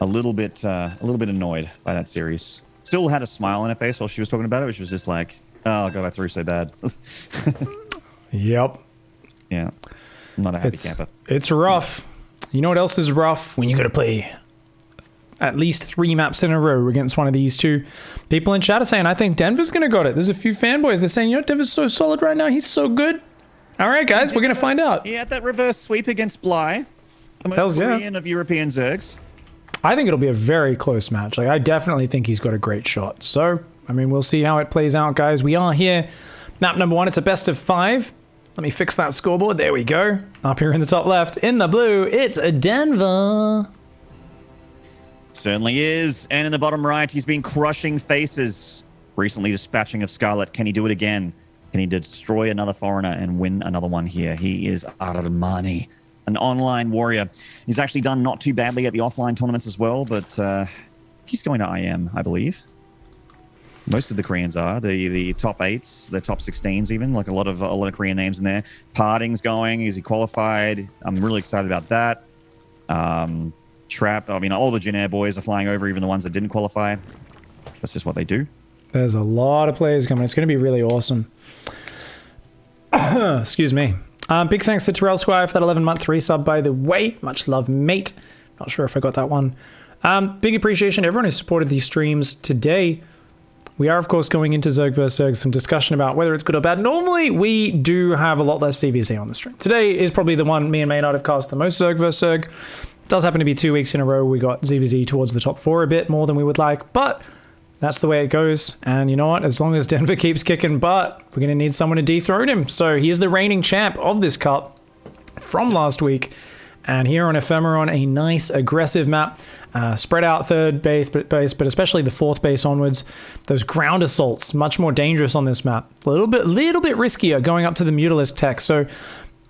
a little bit annoyed by that series. Still had a smile on her face while she was talking about it, which was just like, oh god, I threw so bad. Yep. Yeah. I'm not a happy camper. It's rough. You know what else is rough? When you got to play at least 3 maps in a row against one of these two. People in chat are saying, I think Denver's going to got it. There's a few fanboys. They're saying, you know, Denver's so solid right now. He's so good. All right, guys, we're going to find out. He had that reverse sweep against Bly. The most Korean of European Zergs. I think it'll be a very close match. Like, I definitely think he's got a great shot. So, I mean, we'll see how it plays out, guys. We are here. Map number 1, it's a best of 5. Let me fix that scoreboard. There we go. Up here in the top left, in the blue, it's Denver. Certainly is. And in the bottom right, he's been crushing faces. Recently dispatching of Scarlet. Can he do it again? Can he destroy another foreigner and win another one here? He is Armani, an online warrior. He's actually done not too badly at the offline tournaments as well, but he's going to IM, I believe. Most of the Koreans are. The top 8s, the top 16s even, like a lot of Korean names in there. Parting's going. Is he qualified? I'm really excited about that. Trap, I mean, all the Jin Air boys are flying over, even the ones that didn't qualify. That's just what they do. There's a lot of players coming. It's going to be really awesome. Excuse me. Big thanks to Terrell Squire for that 11-month resub, by the way. Much love, mate. Not sure if I got that one. Big appreciation to everyone who supported these streams today. We are, of course, going into Zerg vs. Zerg, some discussion about whether it's good or bad. Normally, we do have a lot less CVZ on the stream. Today is probably the one me and Maynard have cast the most Zerg vs. Zerg. It does happen to be 2 weeks in a row. We got ZVZ towards the top 4 a bit more than we would like, but that's the way it goes. And you know what? As long as Denver keeps kicking butt, we're going to need someone to dethrone him. So he is the reigning champ of this cup from last week. And here on Ephemeron, a nice aggressive map. Spread out third base, but especially the fourth base onwards. Those ground assaults, much more dangerous on this map. A little bit riskier going up to the Mutalisk tech. So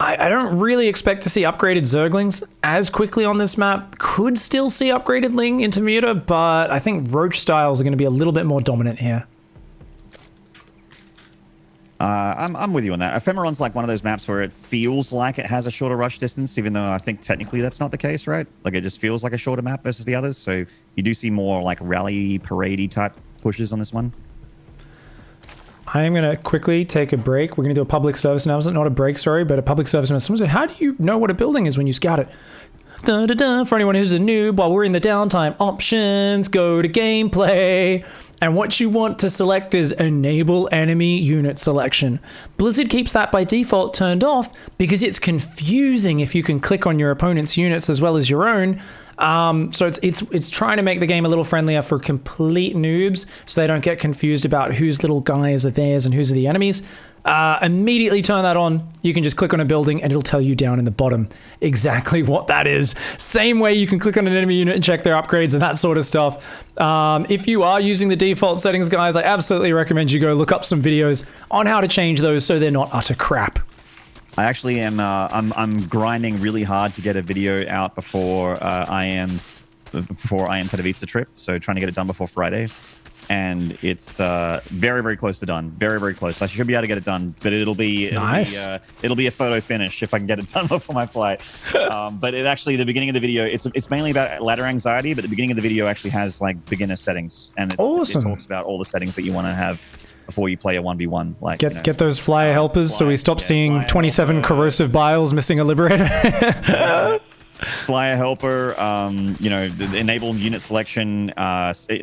I don't really expect to see upgraded Zerglings as quickly on this map. Could still see upgraded Ling into Muta, but I think Roach styles are going to be a little bit more dominant here. I'm with you on that. Ephemeron's like one of those maps where it feels like it has a shorter rush distance, even though I think technically that's not the case, right? Like it just feels like a shorter map versus the others. So you do see more like rally, parade-y type pushes on this one. I am going to quickly take a break. We're going to do a public service announcement. Not a break, sorry, but a public service announcement. Someone said, how do you know what a building is when you scout it? Dun, dun, dun. For anyone who's a noob, while we're in the downtime, options, go to gameplay. And what you want to select is enable enemy unit selection. Blizzard keeps that by default turned off because it's confusing if you can click on your opponent's units as well as your own. So it's trying to make the game a little friendlier for complete noobs so they don't get confused about whose little guys are theirs and whose are the enemies. Immediately turn that on. You can just click on a building and it'll tell you down in the bottom exactly what that is. Same way you can click on an enemy unit and check their upgrades and that sort of stuff. If you are using the default settings, guys, I absolutely recommend you go look up some videos on how to change those so they're not utter crap. I actually am. I'm grinding really hard to get a video out before I am Katowice trip. So trying to get it done before Friday, and it's very, very close to done. Very, very close. I should be able to get it done, but it'll be a photo finish if I can get it done before my flight. But it actually, the beginning of the video, it's mainly about ladder anxiety, but the beginning of the video actually has like beginner settings, and it talks about all the settings that you want to have before you play a 1v1. Like get those flyer helpers so we stop seeing 27 corrosive biles missing a liberator. Flyer helper, enable unit selection,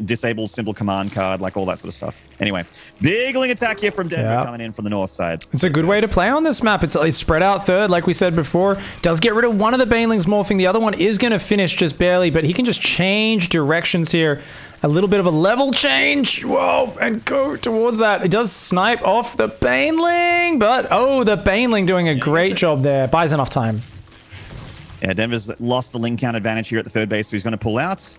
disable simple command card, like all that sort of stuff. Anyway, big Ling attack here from Denver coming in from the north side. It's a good way to play on this map. It's spread out third, like we said before. Does get rid of one of the Banelings morphing. The other one is going to finish just barely, but he can just change directions here. A little bit of a level change. Whoa, and go towards that. It does snipe off the Baneling, but the Baneling doing a great job there. Buys enough time. Yeah, Denver's lost the Ling count advantage here at the third base, so he's going to pull out.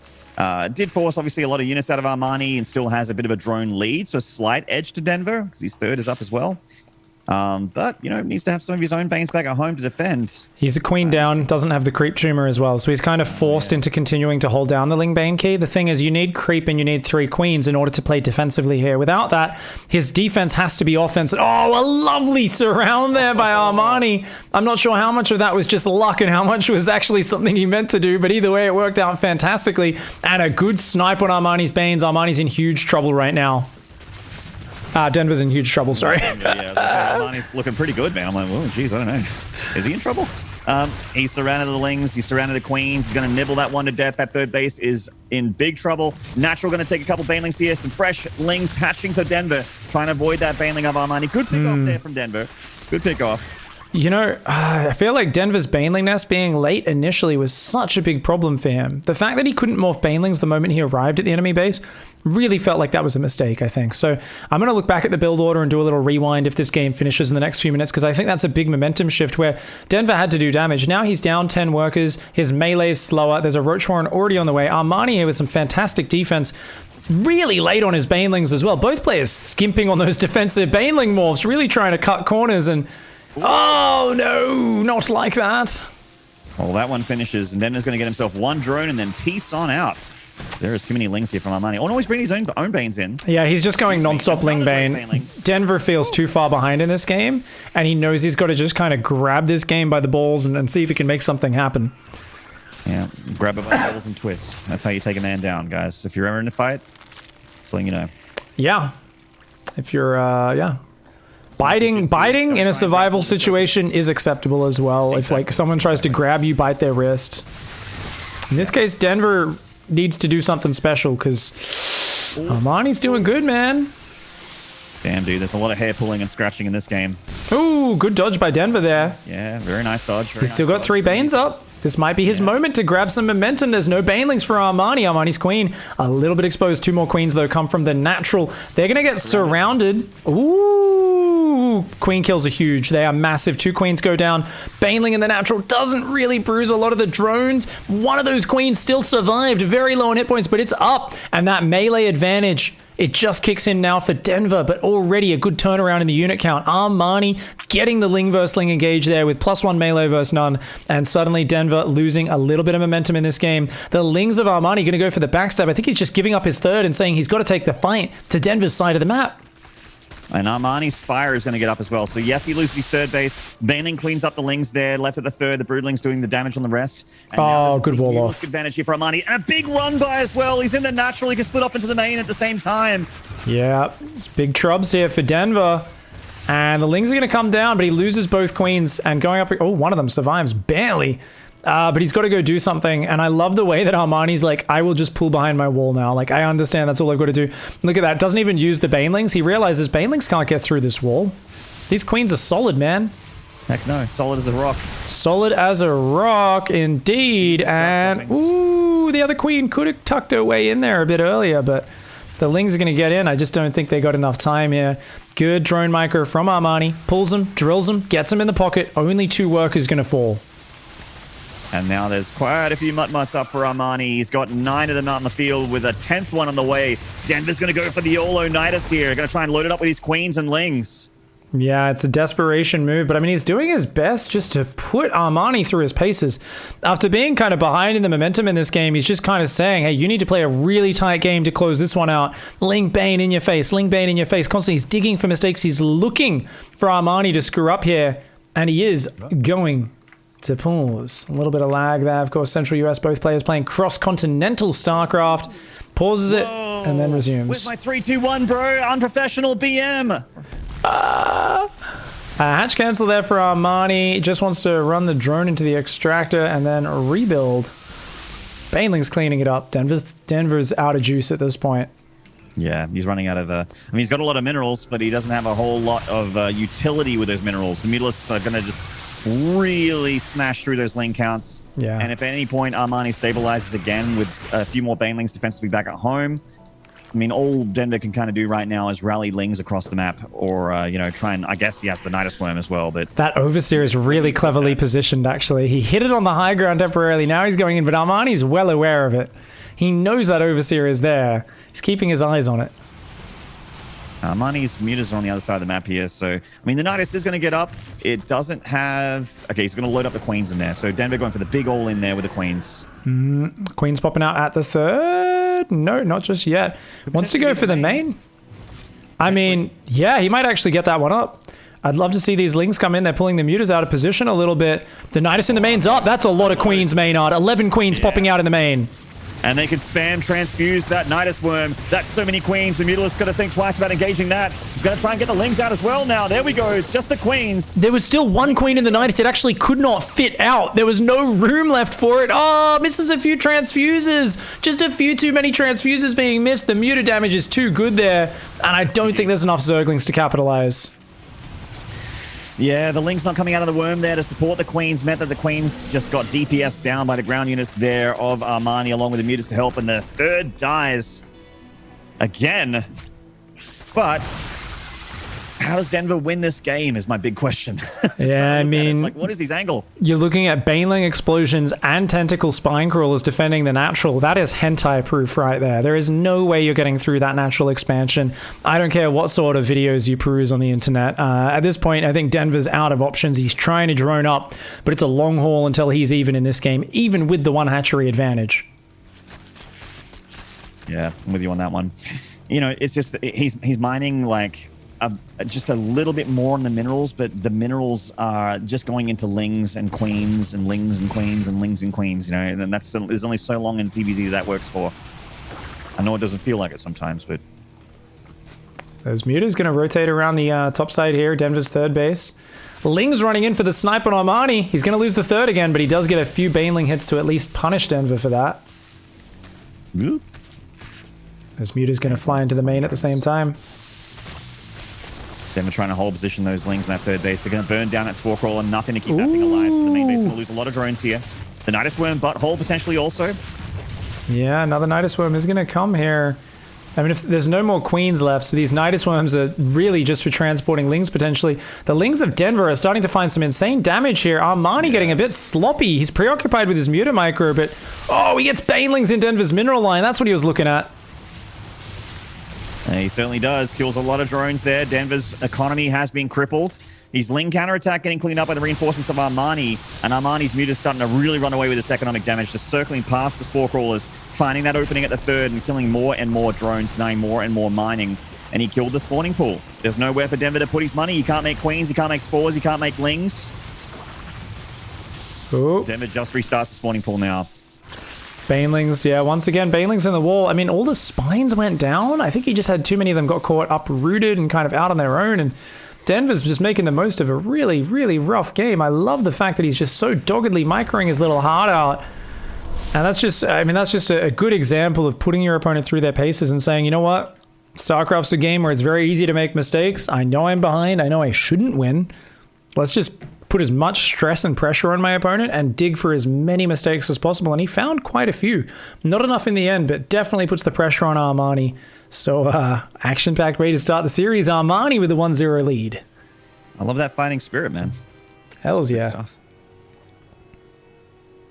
Did force, obviously, a lot of units out of Armani and still has a bit of a drone lead, so a slight edge to Denver, because his third is up as well. But, you know, needs to have some of his own Banes back at home to defend. He's a queen down, doesn't have the creep tumor as well, so he's kind of forced into continuing to hold down the Ling Bane key. The thing is, you need creep and you need 3 queens in order to play defensively here. Without that, his defense has to be offense. Oh, a lovely surround there by Armani. I'm not sure how much of that was just luck and how much was actually something he meant to do, but either way, it worked out fantastically. And a good snipe on Armani's Banes. Armani's in huge trouble right now. Denver's in huge trouble, sorry. Yeah, Armani's looking pretty good, man. I'm like, oh, geez, I don't know. Is he in trouble? He's surrounded the Lings. He's surrounded the Queens. He's going to nibble that one to death. That third base is in big trouble. Natural going to take a couple Banelings here. Some fresh Lings hatching for Denver, trying to avoid that Baneling of Armani. Good pick off there from Denver. Good pick off. You know, I feel like Denver's Baneling nest being late initially was such a big problem for him. The fact that he couldn't morph Banelings the moment he arrived at the enemy base really felt like that was a mistake, I think. So I'm going to look back at the build order and do a little rewind if this game finishes in the next few minutes, because I think that's a big momentum shift where Denver had to do damage. Now he's down 10 workers. His melee is slower. There's a Roach Warren already on the way. Armani here with some fantastic defense. Really late on his Banelings as well. Both players skimping on those defensive Baneling morphs, really trying to cut corners and... Oh, no, not like that. Well, that one finishes, and Denver's going to get himself 1 drone and then peace on out. There is too many Lings here from Armani. Oh, no, he's bringing his own Banes in. Yeah, he's just going non-stop Ling Bane. Denver feels too far behind in this game, and he knows he's got to just kind of grab this game by the balls and see if he can make something happen. Yeah, grab it by the balls and twist. That's how you take a man down, guys. If you're ever in a fight, just letting you know. Yeah. If you're, yeah. Biting in a survival situation is acceptable as well. If like someone tries to grab you, bite their wrist. In this case, Denver needs to do something special because Armani's doing good, man. Damn, dude, there's a lot of hair pulling and scratching in this game. Ooh, good dodge by Denver there. Yeah, very nice dodge. He's still got 3 Banes up. This might be his moment to grab some momentum. There's no Banelings for Armani. Armani's queen a little bit exposed. 2 more queens, though, come from the natural. They're going to get surrounded. Ooh, queen kills are huge. They are massive. 2 queens go down. Baneling in the natural doesn't really bruise a lot of the drones. One of those queens still survived. Very low on hit points, but it's up. And that melee advantage, it just kicks in now for Denver, but already a good turnaround in the unit count. Armani getting the Ling versus Ling engage there with +1 melee versus none, and suddenly Denver losing a little bit of momentum in this game. The Lings of Armani going to go for the backstab. I think he's just giving up his third and saying he's got to take the fight to Denver's side of the map. And Armani's Spire is going to get up as well. So yes, he loses his third base. Baneling cleans up the Lings there, left at the third. The Broodling's doing the damage on the rest. And oh, good wall off. Advantage here for Armani. And a big run by as well. He's in the natural. He can split off into the main at the same time. Yeah, it's big trubs here for Denver. And the Lings are going to come down, but he loses both queens. And going up... Oh, one of them survives barely. But he's got to go do something. And I love the way that Armani's like, I will just pull behind my wall now. Like, I understand that's all I've got to do. Look at that. Doesn't even use the Banelings. He realizes Banelings can't get through this wall. These queens are solid, man. Heck no. Solid as a rock. Solid as a rock, indeed. And, ooh, the other queen could have tucked her way in there a bit earlier, but the Lings are going to get in. I just don't think they got enough time here. Good drone micro from Armani. Pulls him, drills him, gets him in the pocket. Only 2 workers going to fall. And now there's quite a few Mutt-Mutts up for Armani. He's got 9 of them out in the field with a 10th one on the way. Denver's going to go for the All-O-Nitus here. Going to try and load it up with his queens and Lings. Yeah, it's a desperation move, but I mean, he's doing his best just to put Armani through his paces. After being kind of behind in the momentum in this game, he's just kind of saying, hey, you need to play a really tight game to close this one out. Ling Bane in your face, Ling Bane in your face. Constantly, he's digging for mistakes. He's looking for Armani to screw up here, and he is going to pause. A little bit of lag there. Of course, Central US, both players playing cross-continental StarCraft. Pauses it, and then resumes. With my 3-2-1, bro. Unprofessional BM. Hatch cancel there for Armani. Just wants to run the drone into the extractor and then rebuild. Baneling's cleaning it up. Denver's out of juice at this point. Yeah, he's running out of... I mean, he's got a lot of minerals, but he doesn't have a whole lot of utility with those minerals. The Mutalisks are going to just really smash through those lane counts. Yeah. And if at any point Armani stabilizes again with a few more Banelings defensively back at home, I mean, all Denver can kind of do right now is rally Lings across the map or, you know, try and... I guess he has the Nidus Worm as well, but... That Overseer is really cleverly positioned, actually. He hit it on the high ground temporarily. Now he's going in, but Armani's well aware of it. He knows that Overseer is there. He's keeping his eyes on it. Armani's mutas are on the other side of the map here. So, I mean, the Nidus is going to get up. It doesn't have... Okay, he's going to load up the Queens in there. So Denver going for the big all in there with the Queens. Queen's popping out at the third. No, not just yet. Wants to go for the main. I mean, yeah, he might actually get that one up. I'd love to see these Lings come in. They're pulling the mutas out of position a little bit. The Nidus in the main's up. That's a lot of Queens, Maynard. 11 Queens popping out in the main. And they can spam transfuse that Nidus worm. That's so many Queens. The Mutalist's got to think twice about engaging that. He's going to try and get the Lings out as well now. There we go. It's just the Queens. There was still one Queen in the Nidus. It actually could not fit out. There was no room left for it. Oh, misses a few transfuses. Just a few too many transfuses being missed. The muta damage is too good there. And I don't think there's enough Zerglings to capitalize. Yeah, the Ling's not coming out of the worm there to support the Queens. Meant that the Queens just got DPS down by the ground units there of Armani along with the mutas to help. And the third dies again. But how does Denver win this game is my big question. Yeah, I mean... Like, what is his angle? You're looking at Baneling explosions and tentacle spine crawlers defending the natural. That is hentai proof right there. There is no way you're getting through that natural expansion. I don't care what sort of videos you peruse on the internet. At this point, I think Denver's out of options. He's trying to drone up, but it's a long haul until he's even in this game, even with the one hatchery advantage. Yeah, I'm with you on that one. You know, it's just, he's mining like... just a little bit more on the minerals, but the minerals are just going into Lings and Queens and Lings and Queens and Lings and Queens, you know, and then there's only so long in TVZ that works for. I know it doesn't feel like it sometimes, but... Those mutas going to rotate around the top side here, Denver's third base. Ling's running in for the snipe on Armani. He's going to lose the third again, but he does get a few Baneling hits to at least punish Denver for that. Whoop. This muta's going to fly into the main at the same time. Denver trying to hold position those Lings in that third base. They're going to burn down that Spore Crawler. Nothing to keep that thing alive. So the main base is going to lose a lot of drones here. The Nidus Worm butthole potentially also. Yeah, another Nidus Worm is going to come here. I mean, if there's no more Queens left, so these Nidus Worms are really just for transporting Lings potentially. The Lings of Denver are starting to find some insane damage here. Armani getting a bit sloppy. He's preoccupied with his Muta Micro, but... Oh, he gets Banelings in Denver's mineral line. That's what he was looking at. He certainly does. Kills a lot of drones there. Denver's economy has been crippled. His Ling counterattack getting cleaned up by the reinforcements of Armani, and Armani's Muta's starting to really run away with this economic damage, just circling past the Spore Crawlers, finding that opening at the third and killing more and more drones, denying more and more mining. And he killed the spawning pool. There's nowhere for Denver to put his money. He can't make Queens, he can't make Spores, he can't make Lings. Ooh. Denver just restarts the spawning pool now. Banelings, yeah, once again, Banelings in the wall. I mean, all the spines went down. I think he just had too many of them got caught uprooted and kind of out on their own. And Denver's just making the most of a really, really rough game. I love the fact that he's just so doggedly microing his little heart out. And that's just, I mean, that's just a good example of putting your opponent through their paces and saying, you know what? StarCraft's a game where it's very easy to make mistakes. I know I'm behind. I know I shouldn't win. Let's just put as much stress and pressure on my opponent and dig for as many mistakes as possible. And he found quite a few. Not enough in the end, but definitely puts the pressure on Armani. So, action-packed way to start the series. Armani with a 1-0 lead. I love that fighting spirit, man. Hells yeah.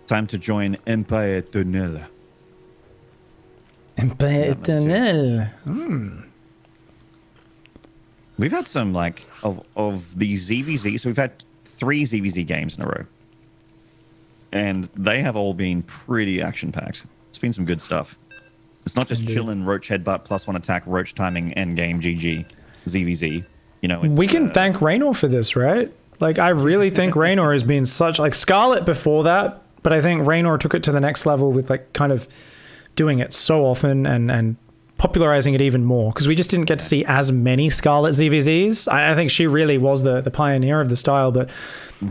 Time to join Empire Eternel. Empire Eternel. We've had some, like, of the ZVZ. So we've had 3 ZVZ games in a row. And they have all been pretty action-packed. It's been some good stuff. It's not just chillin', Roach Headbutt, +1 attack, Roach timing, endgame, GG, ZVZ. You know, it's, we can thank Raynor for this, right? Like, I really think Raynor has been such... Like, Scarlet before that, but I think Raynor took it to the next level with, like, kind of doing it so often and popularizing it even more, because we just didn't get to see as many Scarlet ZVZs. I think she really was the pioneer of the style, but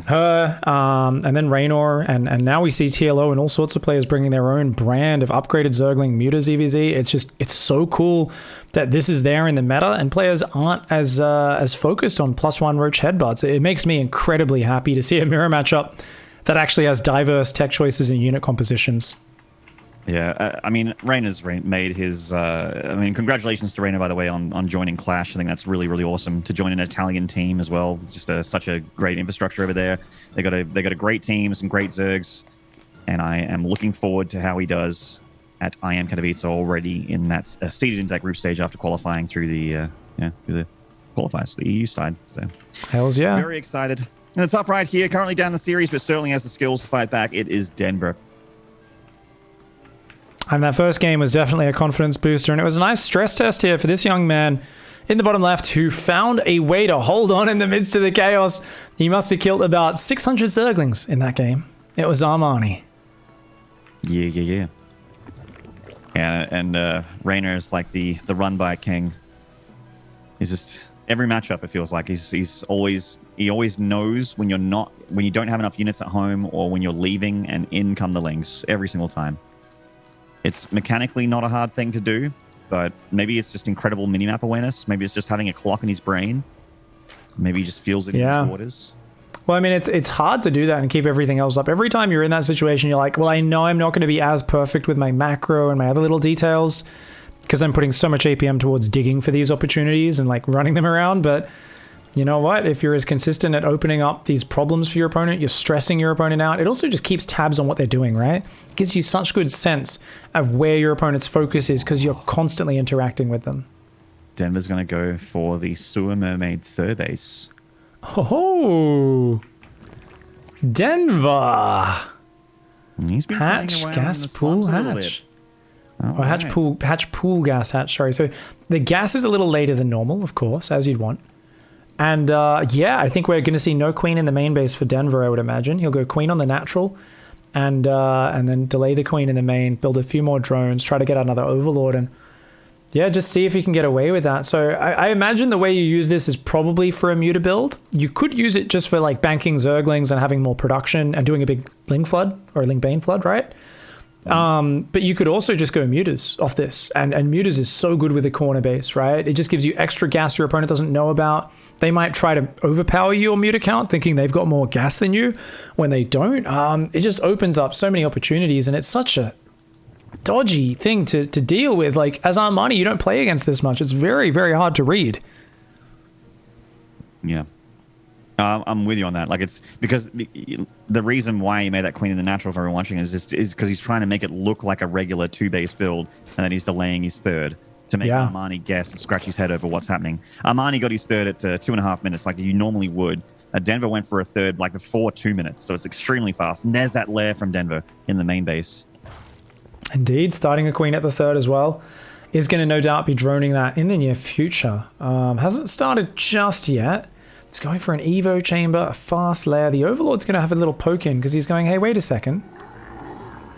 her, and then Raynor, and now we see TLO and all sorts of players bringing their own brand of upgraded Zergling Muta ZVZ. It's so cool that this is there in the meta, and players aren't as focused on +1 Roach Headbutts. It makes me incredibly happy to see a mirror matchup that actually has diverse tech choices and unit compositions. Yeah, I mean, Raynor's made his... I mean, congratulations to Raynor, by the way, on joining Clash. I think that's really, really awesome to join an Italian team as well. Just such a great infrastructure over there. They got a great team, some great Zergs, and I am looking forward to how he does at IM Katowice already in that seeded into that group stage after qualifying through the do the qualifiers for the EU side. So Hells yeah. very excited. And the top right here, currently down the series, but certainly has the skills to fight back. It is Denver. And that first game was definitely a confidence booster, and it was a nice stress test here for this young man in the bottom left who found a way to hold on in the midst of the chaos. He must have killed about 600 Zerglings in that game. It was Armani. Yeah. And Raynor is like the run by king. He's just every matchup. It feels like he always knows when you don't have enough units at home or when you're leaving, and in come the lings every single time. It's mechanically not a hard thing to do, but maybe it's just incredible minimap awareness. Maybe it's just having a clock in his brain. Maybe he just feels it in his orders. Well, I mean, it's hard to do that and keep everything else up. Every time you're in that situation, you're like, well, I know I'm not going to be as perfect with my macro and my other little details because I'm putting so much APM towards digging for these opportunities and like running them around. But you know what? If you're as consistent at opening up these problems for your opponent, you're stressing your opponent out. It also just keeps tabs on what they're doing, right? It gives you such good sense of where your opponent's focus is because you're constantly interacting with them. Denver's going to go for the Sewer Mermaid third base. Oh, Denver. He's been Hatch, gas pool, hatch. Or hatch pool, gas hatch, sorry. So the gas is a little later than normal, of course, as you'd want. And yeah, I think we're going to see no queen in the main base for Denver, I would imagine. He'll go queen on the natural and then delay the queen in the main, build a few more drones, try to get another overlord, and yeah, just see if he can get away with that. So I imagine the way you use this is probably for a muta build. You could use it just for like banking Zerglings and having more production and doing a big Ling flood or Ling Bane flood, right? But you could also just go mutas off this, and mutas is so good with a corner base, right? It just gives you extra gas your opponent doesn't know about. They might try to overpower your muta count thinking they've got more gas than you when they don't. It just opens up so many opportunities, and it's such a dodgy thing to deal with. Like, as Armani, you don't play against this much. It's very, very hard to read. Yeah. I'm with you on that. Like, it's because the reason why he made that queen in the natural for everyone watching is because he's trying to make it look like a regular 2-base build, and then he's delaying his third to make Armani guess and scratch his head over what's happening. Armani got his third at 2.5 minutes, like you normally would. Denver went for a third like before 2 minutes, so it's extremely fast. And there's that lair from Denver in the main base. Indeed, starting a queen at the third as well is going to no doubt be droning that in the near future. Hasn't started just yet. He's going for an Evo chamber, a fast lair. The Overlord's going to have a little poke in because he's going, hey, wait a second.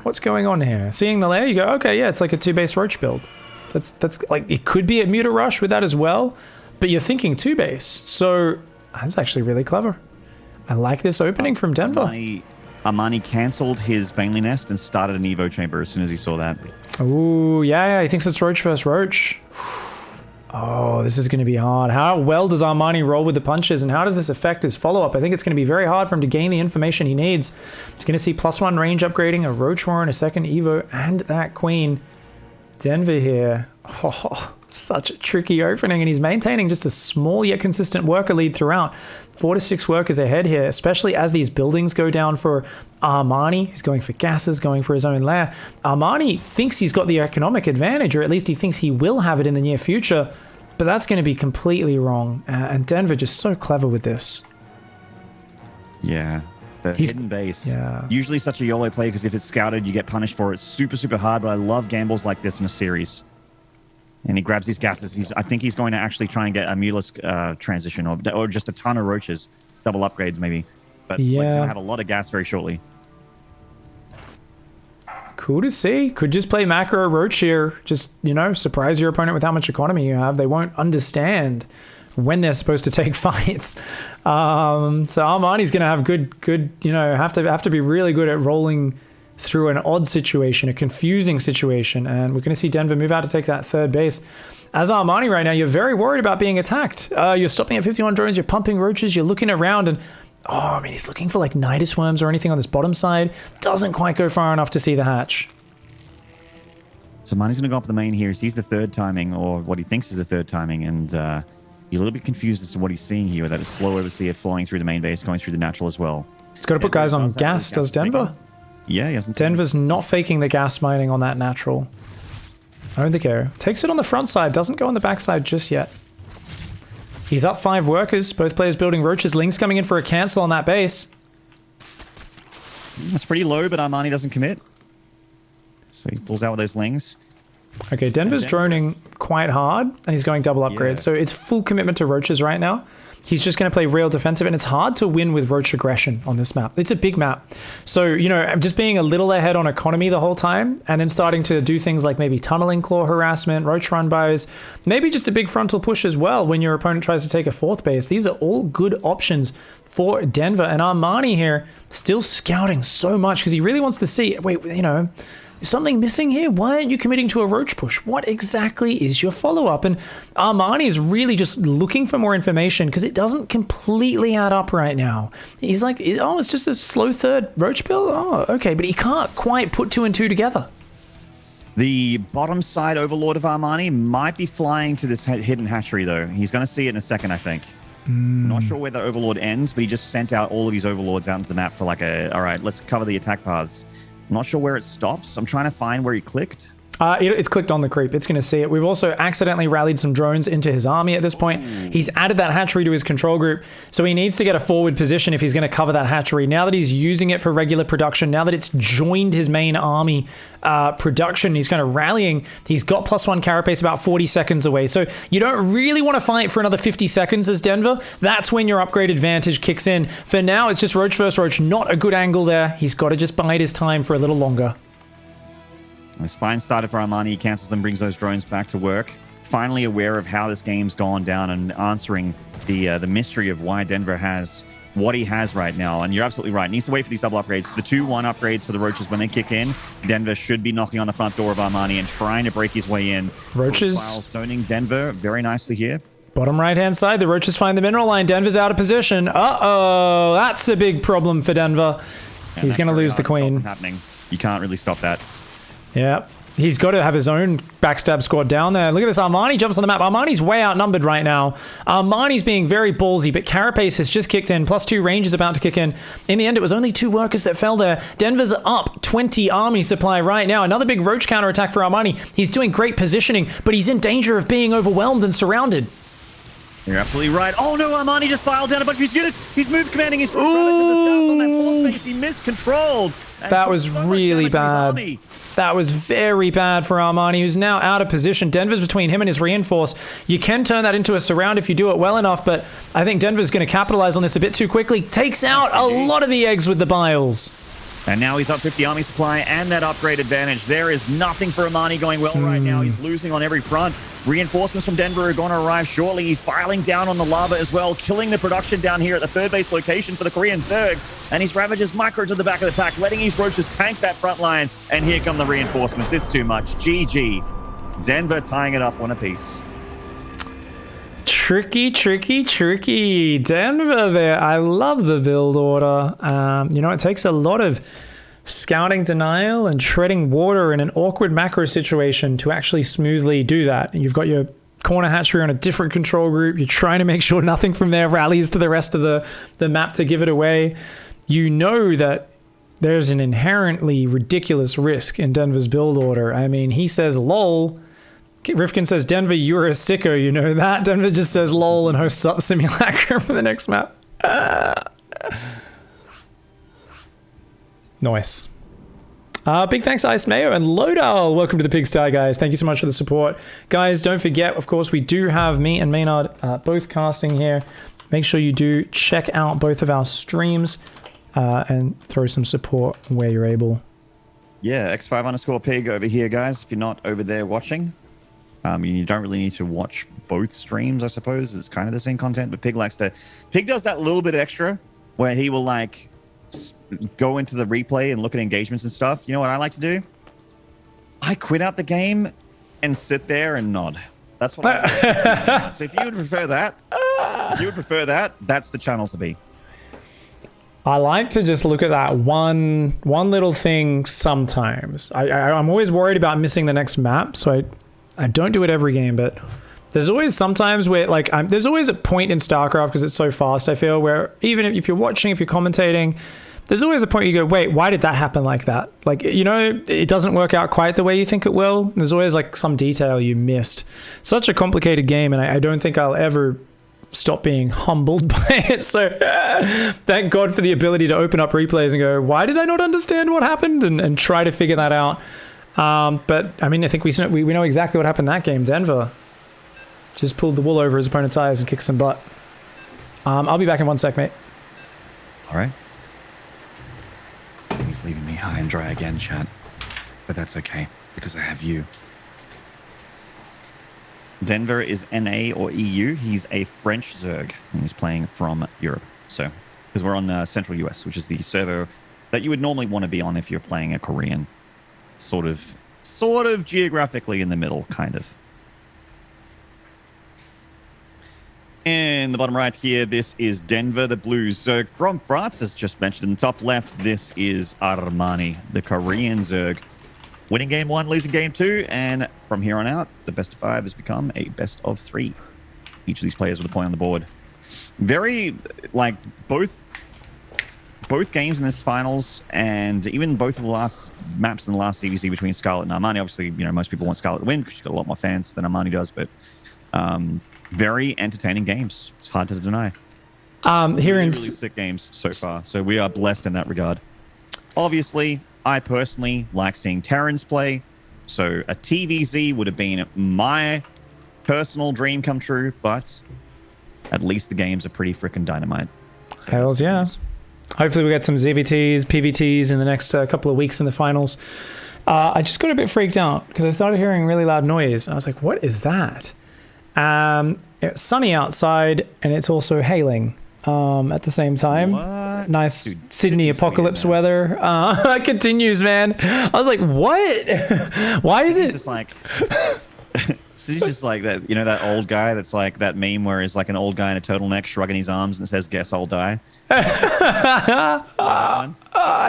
What's going on here? Seeing the lair, you go, okay, yeah, it's like a 2-base roach build. That's like, it could be a muta rush with that as well, but you're thinking 2-base. So that's actually really clever. I like this opening from Denver. Armani cancelled his Baneley Nest and started an Evo chamber as soon as he saw that. Oh, yeah, he thinks it's roach versus roach. Oh, this is going to be hard. How well does Armani roll with the punches, and how does this affect his follow-up? I think it's going to be very hard for him to gain the information he needs. He's going to see +1 range upgrading, a Roach Warren, a second Evo, and that Queen. Denver here. Oh, such a tricky opening, and he's maintaining just a small yet consistent worker lead throughout. 4 to 6 workers ahead here, especially as these buildings go down for Armani. He's going for gases, going for his own lair. Armani thinks he's got the economic advantage, or at least he thinks he will have it in the near future, but that's going to be completely wrong. And Denver just so clever with this. Yeah. The hidden base. Yeah. Usually such a YOLO play because if it's scouted, you get punished for it. It's super, super hard, but I love gambles like this in a series. And he grabs these gases. I think he's going to actually try and get a Mulus transition or just a ton of roaches. Double upgrades, maybe. But he's going to have a lot of gas very shortly. Cool to see. Could just play macro roach here. Just, you know, surprise your opponent with how much economy you have. They won't understand when they're supposed to take fights. So Armani's going to have good, you know, have to be really good at rolling through an odd situation, a confusing situation, and we're going to see Denver move out to take that third base. As Armani right now, you're very worried about being attacked. You're stopping at 51 drones, you're pumping roaches, you're looking around, and oh, I mean, he's looking for like nidus worms or anything on this bottom side. Doesn't quite go far enough to see the hatch. So Armani's going to go up the main here. He sees the third timing, or what he thinks is the third timing, and he's a little bit confused as to what he's seeing here, that a slow overseer flying through the main base, going through the natural as well. He's got to put guys on gas, does Denver? Yeah, he hasn't. Denver's not faking the gas mining on that natural. Own the go. Takes it on the front side, doesn't go on the back side just yet. He's up 5 workers. Both players building roaches. Ling's coming in for a cancel on that base. It's pretty low, but Armani doesn't commit. So he pulls out with those Lings. Okay, Denver's droning quite hard, and he's going double upgrades. So it's full commitment to roaches right now. He's just going to play real defensive, and it's hard to win with roach aggression on this map. It's a big map. So, you know, just being a little ahead on economy the whole time, and then starting to do things like maybe tunneling claw harassment, roach run bys, maybe just a big frontal push as well when your opponent tries to take a 4th base. These are all good options for Denver. And Armani here still scouting so much because he really wants to see, wait, you know, is something missing here? Why aren't you committing to a roach push? What exactly is your follow-up? And Armani is really just looking for more information because it doesn't completely add up right now. He's like, oh, it's just a slow 3rd roach build? Oh, okay, but he can't quite put 2 and 2 together. The bottom side Overlord of Armani might be flying to this hidden hatchery, though. He's going to see it in a second, I think. I'm not sure where the Overlord ends, but he just sent out all of his Overlords out into the map for like all right, let's cover the attack paths. I'm not sure where it stops. I'm trying to find where he clicked. It's clicked on the creep. It's going to see it. We've also accidentally rallied some drones into his army at this point. He's added that hatchery to his control group, so he needs to get a forward position if he's going to cover that hatchery. Now that he's using it for regular production, now that it's joined his main army production, he's kind of rallying. He's got +1 carapace about 40 seconds away, so you don't really want to fight for another 50 seconds as Denver. That's when your upgrade advantage kicks in. For now, it's just roach versus roach. Not a good angle there. He's got to just bide his time for a little longer. The spine started for Armani. He cancels them, brings those drones back to work. Finally aware of how this game's gone down and answering the mystery of why Denver has what he has right now. And you're absolutely right. Needs to wait for these double upgrades. The 2-1 upgrades for the roaches, when they kick in, Denver should be knocking on the front door of Armani and trying to break his way in. Roaches. While zoning Denver very nicely here. Bottom right-hand side, the roaches find the mineral line. Denver's out of position. Uh-oh, that's a big problem for Denver. And he's going to lose the queen. Happening. You can't really stop that. Yeah, he's got to have his own backstab squad down there. Look at this. Armani jumps on the map. Armani's way outnumbered right now. Armani's being very ballsy, but Carapace has just kicked in. +2 range is about to kick in. In the end, it was only 2 workers that fell there. Denver's up 20 army supply right now. Another big roach counterattack for Armani. He's doing great positioning, but he's in danger of being overwhelmed and surrounded. You're absolutely right. Oh no, Armani just filed down a bunch of his units. He's moved commanding his brother to the south on that 4th base. He miscontrolled. That was really bad. That was very bad for Armani, who's now out of position. Denver's between him and his reinforce. You can turn that into a surround if you do it well enough, but I think Denver's going to capitalize on this a bit too quickly. Takes out a lot of the eggs with the biles. And now he's up 50 army supply and that upgrade advantage. There is nothing for Armani going well right now. He's losing on every front. Reinforcements from Denver are going to arrive shortly. He's filing down on the lava as well, killing the production down here at the 3rd base location for the Korean Zerg. And his Ravages micro to the back of the pack, letting his roaches tank that front line. And here come the reinforcements. It's too much. GG. Denver tying it up one apiece. Tricky, tricky, tricky. Denver there. I love the build order. You know, it takes a lot of scouting denial and treading water in an awkward macro situation to actually smoothly do that. You've got your corner hatchery on a different control group. You're trying to make sure nothing from there rallies to the rest of the map to give it away. You know that there's an inherently ridiculous risk in Denver's build order. I mean, he says, lol. Rifkin says, Denver, you're a sicko, you know that? Denver just says lol and hosts up Simulacra for the next map. Nice. Big thanks to Ice Mayo and Lodal. Welcome to the Pigsty, guys. Thank you so much for the support. Guys, don't forget, of course, we do have me and Maynard both casting here. Make sure you do check out both of our streams and throw some support where you're able. Yeah, X5_pig over here, guys. If you're not over there watching, you don't really need to watch both streams, I suppose. It's kind of the same content, but Pig does that little bit extra where he will like go into the replay and look at engagements and stuff. You know what I like to do? I quit out the game and sit there and nod. That's what I do. So if you would prefer that, that's the channel to be. I like to just look at that one little thing sometimes. I'm always worried about missing the next map, so I don't do it every game, but there's always sometimes where like there's always a point in StarCraft because it's so fast, I feel, where even if you're watching, if you're commentating, there's always a point you go, wait, why did that happen like that? Like, you know, it doesn't work out quite the way you think it will. There's always like some detail you missed. Such a complicated game, and I don't think I'll ever stop being humbled by it. So thank God for the ability to open up replays and go, why did I not understand what happened? And try to figure that out. But I mean, I think we know exactly what happened in that game. Denver just pulled the wool over his opponent's eyes and kicked some butt. I'll be back in 1 sec, mate. All right. He's leaving me high and dry again, chat. But that's okay, because I have you. Denver is NA or EU. He's a French Zerg, and he's playing from Europe. So, because we're on Central US, which is the server that you would normally want to be on if you're playing a Korean. Sort of geographically in the middle, kind of. In the bottom right here, this is Denver, the blue Zerg from France, as just mentioned. In the top left, this is Armani, the Korean Zerg. Winning game 1, losing game 2, and from here on out, the best of 5 has become a best of 3. Each of these players with a point on the board. Very, like, both games in this finals, and even both of the last maps in the last CVC between Scarlet and Armani. Obviously, you know, most people want Scarlet to win because she's got a lot more fans than Armani does, but very entertaining games. It's hard to deny. Really sick games so far. So we are blessed in that regard. Obviously, I personally like seeing Terrans play. So a TVZ would have been my personal dream come true, but at least the games are pretty freaking dynamite. So Hells yeah. Hopefully we get some ZVTs, PVTs in the next couple of weeks in the finals. I just got a bit freaked out because I started hearing really loud noise. I was like, what is that? It's sunny outside and it's also hailing at the same time. What? Nice Dude, Sydney apocalypse weather. Continues, man. I was like, what? Why is it? Just like... Sydney's just like that, you know, that old guy that's like that meme where he's like an old guy in a turtleneck shrugging his arms and it says, guess I'll die.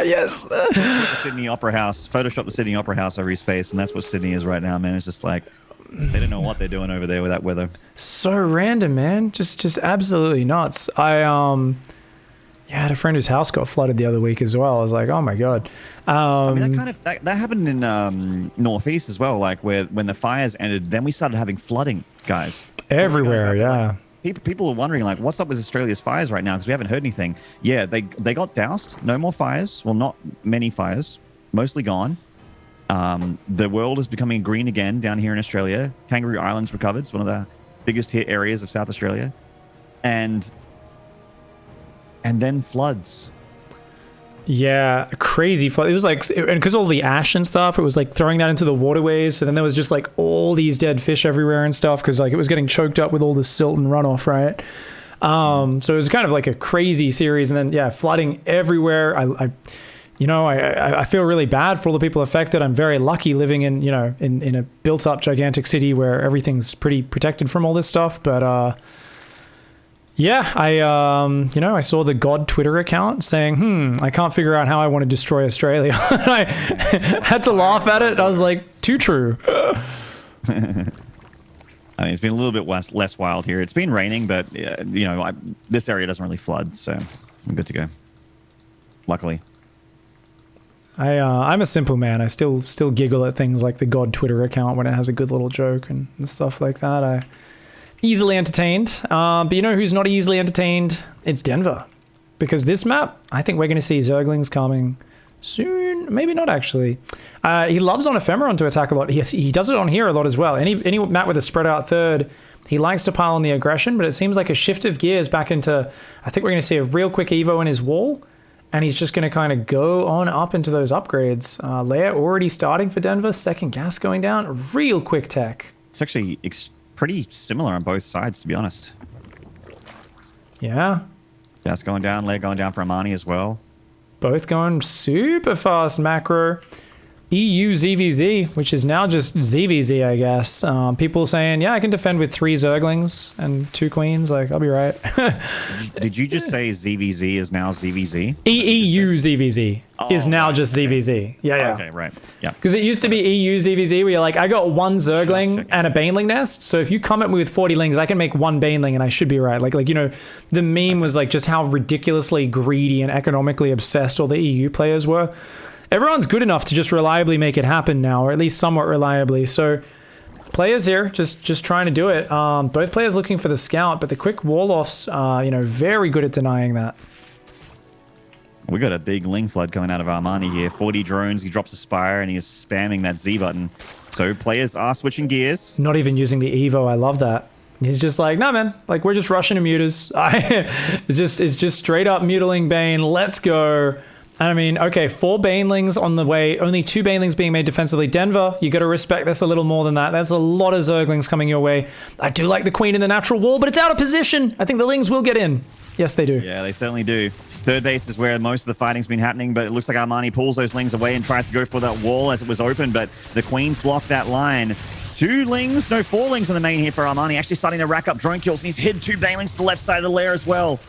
Yes. The Sydney Opera House, Photoshop the Sydney Opera House over his face, and that's what Sydney is right now, man. It's just like, they don't know what they're doing over there with that weather. So random, man. Just absolutely nuts. I had a friend whose house got flooded the other week as well. I was like, oh my God. I mean, that happened in Northeast as well, like when the fires ended, then we started having flooding, guys. Everywhere, yeah. Like, people are wondering, like, what's up with Australia's fires right now? Because we haven't heard anything. Yeah, they got doused. No more fires. Well, not many fires. Mostly gone. The world is becoming green again down here in Australia. Kangaroo Island's recovered. It's one of the biggest hit areas of South Australia. And then floods. Yeah, crazy flood. It was like, and because all the ash and stuff, it was like throwing that into the waterways. So then there was just like all these dead fish everywhere and stuff because like it was getting choked up with all the silt and runoff, right? So it was kind of like a crazy series. And then, yeah, flooding everywhere. I feel really bad for all the people affected. I'm very lucky living in, you know, in a built up gigantic city where everything's pretty protected from all this stuff. But, yeah, I saw the God Twitter account saying, I can't figure out how I want to destroy Australia. I had to laugh at it. I was like, too true. I mean, it's been a little bit less wild here. It's been raining, but, you know, this area doesn't really flood, so I'm good to go. Luckily. I'm a simple man. I still giggle at things like the God Twitter account when it has a good little joke and stuff like that. I easily entertained. But you know who's not easily entertained? It's Denver. Because this map, I think we're going to see Zerglings coming soon. Maybe not, actually. He loves on Ephemeron to attack a lot. He does it on here a lot as well. Any map with a spread out third, he likes to pile on the aggression, but it seems like a shift of gears back into... I think we're going to see a real quick Evo in his wall, and he's just going to kind of go on up into those upgrades. Lair already starting for Denver. Second gas going down. Real quick tech. It's actually... pretty similar on both sides, to be honest. Yeah. Gas going down, leg going down for Armani as well. Both going super fast macro. EU ZVZ, which is now just ZVZ, I guess. People saying, yeah, I can defend with 3 Zerglings and 2 Queens. Like, I'll be right. Did you just say ZVZ is now ZVZ? EU ZVZ is now right, just okay. ZVZ. Yeah. Okay, right. Yeah. Because it used to be EU ZVZ where you're like, I got 1 Zergling and a Baneling nest. So if you come at me with 40 lings, I can make 1 Baneling and I should be right. Like you know, the meme was like just how ridiculously greedy and economically obsessed all the EU players were. Everyone's good enough to just reliably make it happen now, or at least somewhat reliably. So players here, just trying to do it. Both players looking for the scout, but the quick wall-offs are, very good at denying that. We got a big Ling flood coming out of Armani here. 40 drones, he drops a Spire, and he is spamming that Z button. So players are switching gears. Not even using the Evo, I love that. He's just like, nah, man, like, we're just rushing to muters. It's just straight up mutiling Bane, let's go. I mean, okay, 4 Banelings on the way, only 2 Banelings being made defensively. Denver, you got to respect this a little more than that. There's a lot of Zerglings coming your way. I do like the Queen in the natural wall, but it's out of position. I think the Lings will get in. Yes, they do. Yeah, they certainly do. Third base is where most of the fighting's been happening, but it looks like Armani pulls those Lings away and tries to go for that wall as it was open, but the Queen's blocked that line. 2 Lings, no 4 Lings in the main here for Armani. Actually starting to rack up drone kills, and he's hid 2 Banelings to the left side of the lair as well.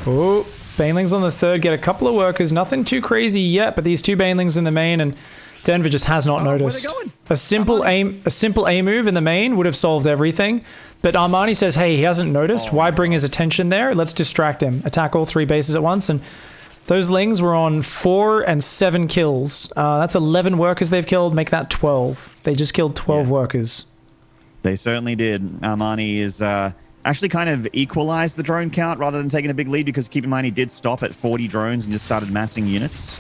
Oh, Banelings on the third, get a couple of workers. Nothing too crazy yet, but these 2 Banelings in the main, and Denver just has not noticed. Where are they going? A simple A move in the main would have solved everything. But Armani says, hey, he hasn't noticed. Why bring his attention there? Let's distract him. Attack all 3 bases at once. And those Lings were on 4 and 7 kills. That's 11 workers they've killed. Make that 12. They just killed 12 workers. They certainly did. Armani is actually kind of equalized the drone count rather than taking a big lead, because keep in mind he did stop at 40 drones and just started massing units.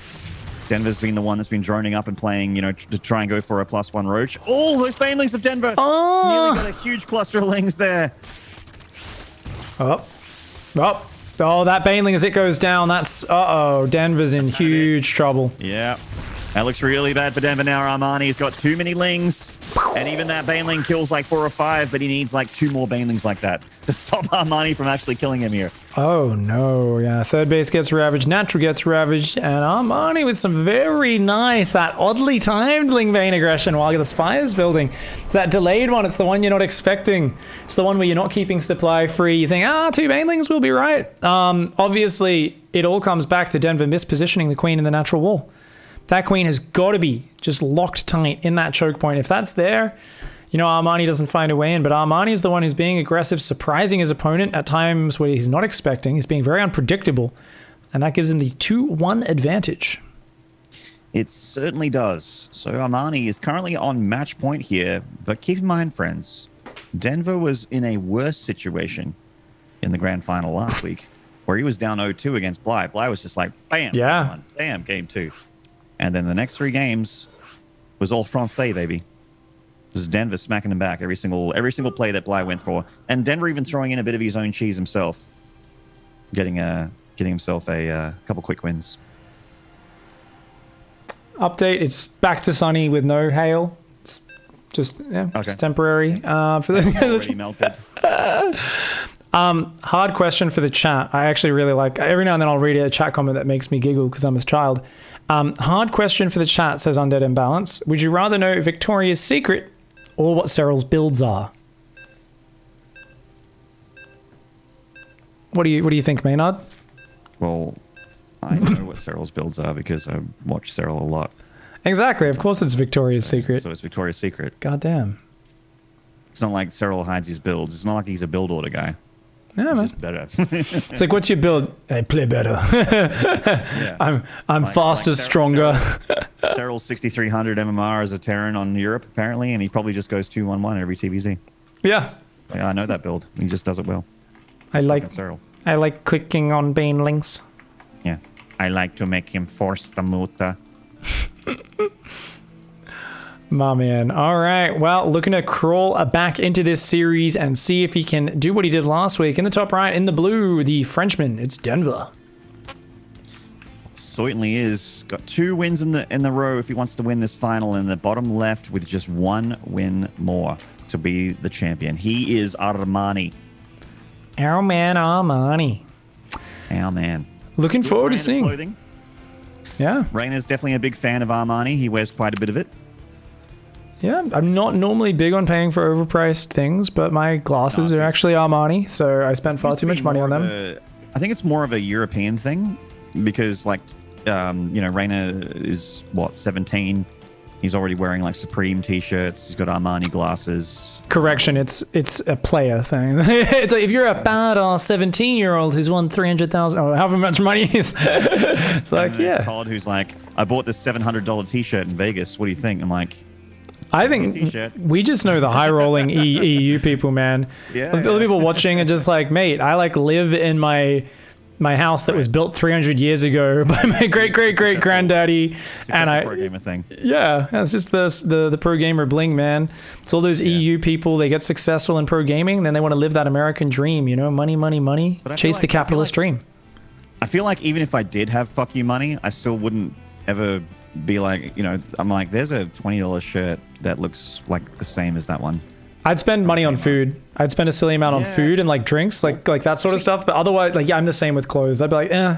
Denver's been the one that's been droning up and playing, to try and go for a +1 Roach. Oh, those Banelings of Denver! Oh! Nearly got a huge cluster of Lings there. Oh, that Baneling as it goes down, that's, Denver's in huge trouble. Yeah. That looks really bad for Denver now. Armani's got too many Lings, and even that Baneling kills like 4 or 5, but he needs like 2 more Banelings like that to stop Armani from actually killing him here. Oh no, yeah, third base gets ravaged, natural gets ravaged, and Armani with some very nice, that oddly timed Ling Bane aggression while the Spire's building. It's that delayed one, it's the one you're not expecting. It's the one where you're not keeping supply free. You think, 2 Banelings will be right. Obviously, it all comes back to Denver mispositioning the Queen in the natural wall. That Queen has got to be just locked tight in that choke point. If that's there, Armani doesn't find a way in, but Armani is the one who's being aggressive, surprising his opponent at times where he's not expecting. He's being very unpredictable, and that gives him the 2-1 advantage. It certainly does. So Armani is currently on match point here, but keep in mind, friends, Denver was in a worse situation in the grand final last week, where he was down 0-2 against Bly. Bly was just like, bam, yeah, bam, game 2. And then the next 3 games was all Francais, baby. This is Denver smacking him back every single play that Bly went for. And Denver even throwing in a bit of his own cheese himself. Getting himself a couple quick wins. Update, it's back to sunny with no hail. It's just temporary. For the already melted. Hard question for the chat. I actually really like, every now and then I'll read a chat comment that makes me giggle because I'm a child. Hard question for the chat, says Undead Imbalance. Would you rather know Victoria's secret or what Cyril's builds are? What do you think, Maynard? Well, I know what Cyril's builds are because I watch Cyril a lot. Exactly. Of course it's Victoria's secret. So it's Victoria's secret. God damn. It's not like Cyril hides his builds. It's not like he's a build order guy. Yeah, man. Just better. It's like, what's your build? I play better. Yeah. I'm faster, stronger. Cyril's 6300 MMR as a Terran on Europe, apparently, and he probably just goes 2-1-1 every TVZ. Yeah. Yeah, I know that build. He just does it well. I like clicking on Banelings. Yeah. I like to make him force the muta. My man. All right. Well, looking to crawl back into this series and see if he can do what he did last week. In the top right, in the blue, the Frenchman. It's Denver. Certainly is. Got 2 wins in the row if he wants to win this final. In the bottom left with just 1 win more to be the champion. He is Armani. Our man Armani. Our man. Looking forward to seeing. Clothing. Yeah. Rayna's definitely a big fan of Armani. He wears quite a bit of it. Yeah, I'm not normally big on paying for overpriced things, but my glasses are actually Armani, so I spent far too much money on them. I think it's more of a European thing because, like, Rayna is, 17? He's already wearing, like, Supreme t-shirts. He's got Armani glasses. Correction, it's a player thing. It's like if you're a badass 17-year-old who's won 300,000 or however much money is, it's like, yeah. Todd, who's like, I bought this $700 t-shirt in Vegas. What do you think? I'm like, I think we just know the high rolling EU people, man. Yeah. The people watching are just like, mate, I like live in my house that was built 300 years ago by my great granddaddy, and pro gamer thing. Yeah, that's just the pro gamer bling, man. It's all those EU people. They get successful in pro gaming, and then they want to live that American dream. You know, money, chase the capitalist dream. I feel like even if I did have fuck you money, I still wouldn't ever be like, you know, I'm like, there's a $20 shirt that looks like the same as that one. I'd spend money on food. I'd spend a silly amount on food and like drinks, like that sort of stuff. But otherwise, like, yeah, I'm the same with clothes. I'd be like, eh.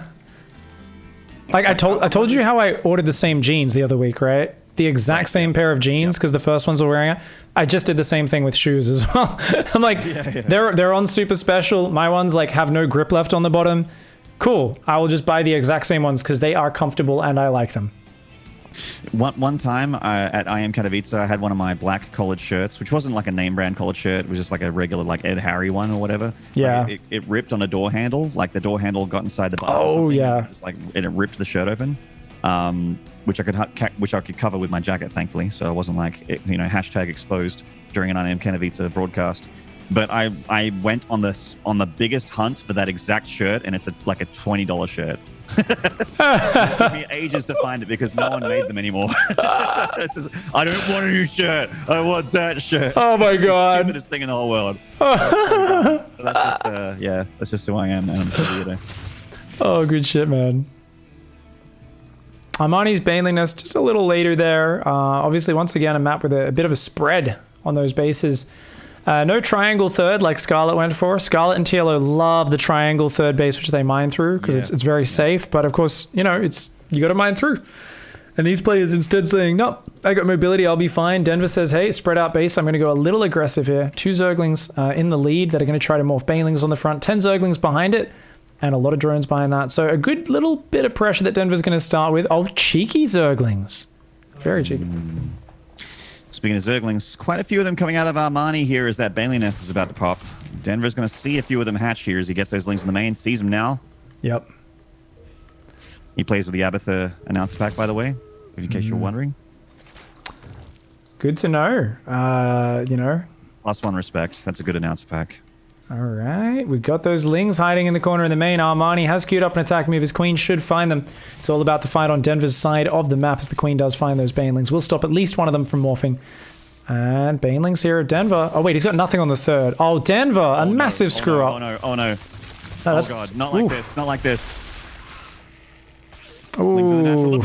Like I told you how I ordered the same jeans the other week, right? The exact same pair of jeans because the first ones were wearing it. I just did the same thing with shoes as well. I'm like, they're on super special. My ones like have no grip left on the bottom. Cool. I will just buy the exact same ones because they are comfortable and I like them. One time at I Am Katowice, I had one of my black collared shirts, which wasn't like a name brand collared shirt. It was just like a regular like Ed Harry one or whatever. Yeah. Like it ripped on a door handle. Like the door handle got inside the button. Oh yeah. And it ripped the shirt open, which I could cover with my jacket, thankfully. So I wasn't like, you know, hashtag exposed during an I Am Katowice broadcast. But I went on the biggest hunt for that exact shirt, and it's like a $20 shirt. It took me ages to find it because no one made them anymore. I don't want a new shirt. I want that shirt. Oh my god! The stupidest thing in the whole world. That's just that's just who I am, and I'm so weirdo. Oh, good shit, man. Armani's Baneliness just a little later there. Obviously, once again, a map with a bit of a spread on those bases. No triangle third like Scarlet went for. Scarlet and TLO love the triangle third base, which they mine through because it's very safe. But of course, you know, you got to mine through. And these players instead saying, nope, I got mobility, I'll be fine. Denver says, hey, spread out base. I'm going to go a little aggressive here. 2 Zerglings in the lead that are going to try to morph Banelings on the front. 10 Zerglings behind it. And a lot of drones behind that. So a good little bit of pressure that Denver's going to start with. Oh, cheeky Zerglings. Very cheeky. Speaking of Zerglings, quite a few of them coming out of Armani here as that Bailey nest is about to pop. Denver's going to see a few of them hatch here as he gets those links in the main, sees them now. Yep. He plays with the Abatha announcer pack, by the way, in case you're wondering. Good to know. You know. +1 respect. That's a good announcer pack. All right, we've got those lings hiding in the corner in the main. Armani has queued up an attack move. His queen should find them. It's all about the fight on Denver's side of the map as the queen does find those banelings. We'll stop at least one of them from morphing. And banelings here at Denver. Oh, wait, he's got nothing on the third. Oh, Denver, a massive screw up. Oh, no. Oh, no. Oh, God, not like this. Not like this. Ooh,